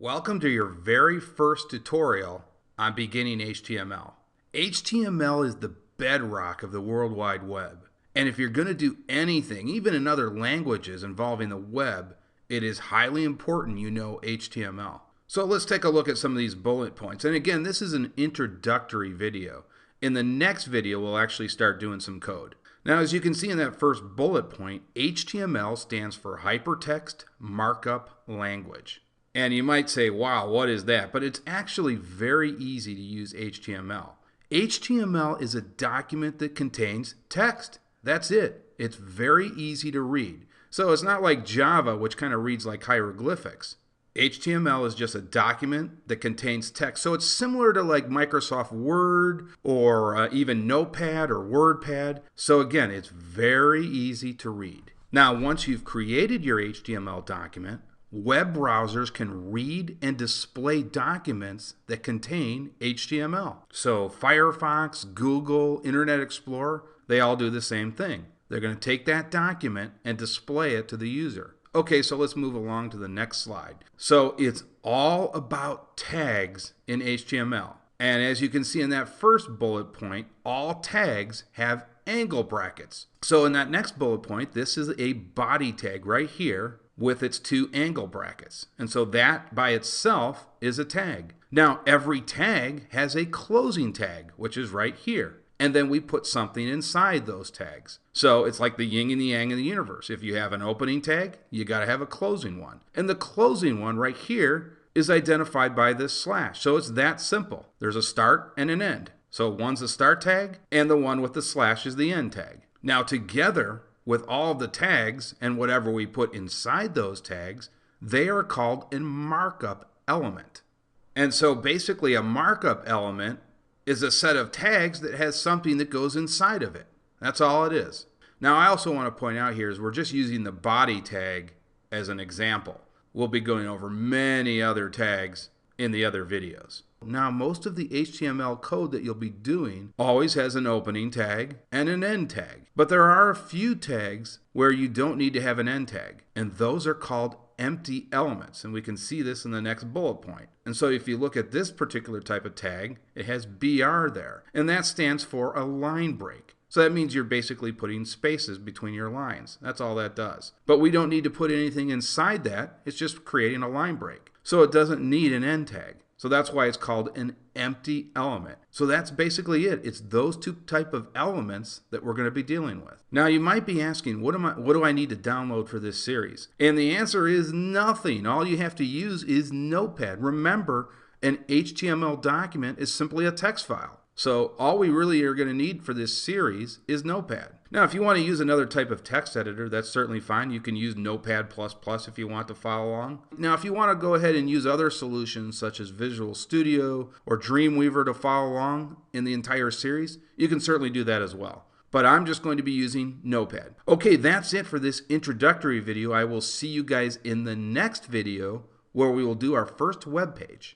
Welcome to your very first tutorial on beginning HTML. HTML is the bedrock of the World Wide Web. And if you're going to do anything, even in other languages involving the web, it is highly important you know HTML. So let's take a look at some of these bullet points. And again, this is an introductory video. In the next video, we'll actually start doing some code. Now, as you can see in that first bullet point, HTML stands for Hypertext Markup Language. And you might say, wow, what is that? But it's actually very easy to use HTML. HTML is a document that contains text. That's it. It's very easy to read. So it's not like Java, which kind of reads like hieroglyphics. HTML is just a document that contains text. So it's similar to like Microsoft Word or even Notepad or WordPad. So again, it's very easy to read. Now, once you've created your HTML document, web browsers can read and display documents that contain HTML. So Firefox, Google, Internet Explorer, they all do the same thing. They're going to take that document and display it to the user. Okay, so let's move along to the next slide. So it's all about tags in HTML. And as you can see in that first bullet point, all tags have angle brackets. So in that next bullet point, this is a body tag right here with its two angle brackets. And so that by itself is a tag. Now, every tag has a closing tag, which is right here. And then we put something inside those tags. So it's like the yin and the yang in the universe. If you have an opening tag, you got to have a closing one. And the closing one right here is identified by this slash. So it's that simple. There's a start and an end. So one's the start tag, and the one with the slash is the end tag. Now together with all the tags and whatever we put inside those tags, they are called a markup element. And so basically a markup element is a set of tags that has something that goes inside of it. That's all it is. Now I also want to point out here is we're just using the body tag as an example. We'll be going over many other tags in the other videos. Now most of the HTML code that you'll be doing always has an opening tag and an end tag. But there are a few tags where you don't need to have an end tag. And those are called empty elements. And we can see this in the next bullet point. And so if you look at this particular type of tag, it has BR there. And that stands for a line break. So that means you're basically putting spaces between your lines. That's all that does. But we don't need to put anything inside that. It's just creating a line break. So it doesn't need an end tag. So that's why it's called an empty element. So that's basically it. It's those two type of elements that we're going to be dealing with. Now you might be asking, what do I need to download for this series? And the answer is nothing. All you have to use is Notepad. Remember, an HTML document is simply a text file. So all we really are going to need for this series is Notepad. Now, if you want to use another type of text editor, that's certainly fine. You can use Notepad++ if you want to follow along. Now, if you want to go ahead and use other solutions such as Visual Studio or Dreamweaver to follow along in the entire series, you can certainly do that as well. But I'm just going to be using Notepad. Okay, that's it for this introductory video. I will see you guys in the next video where we will do our first web page.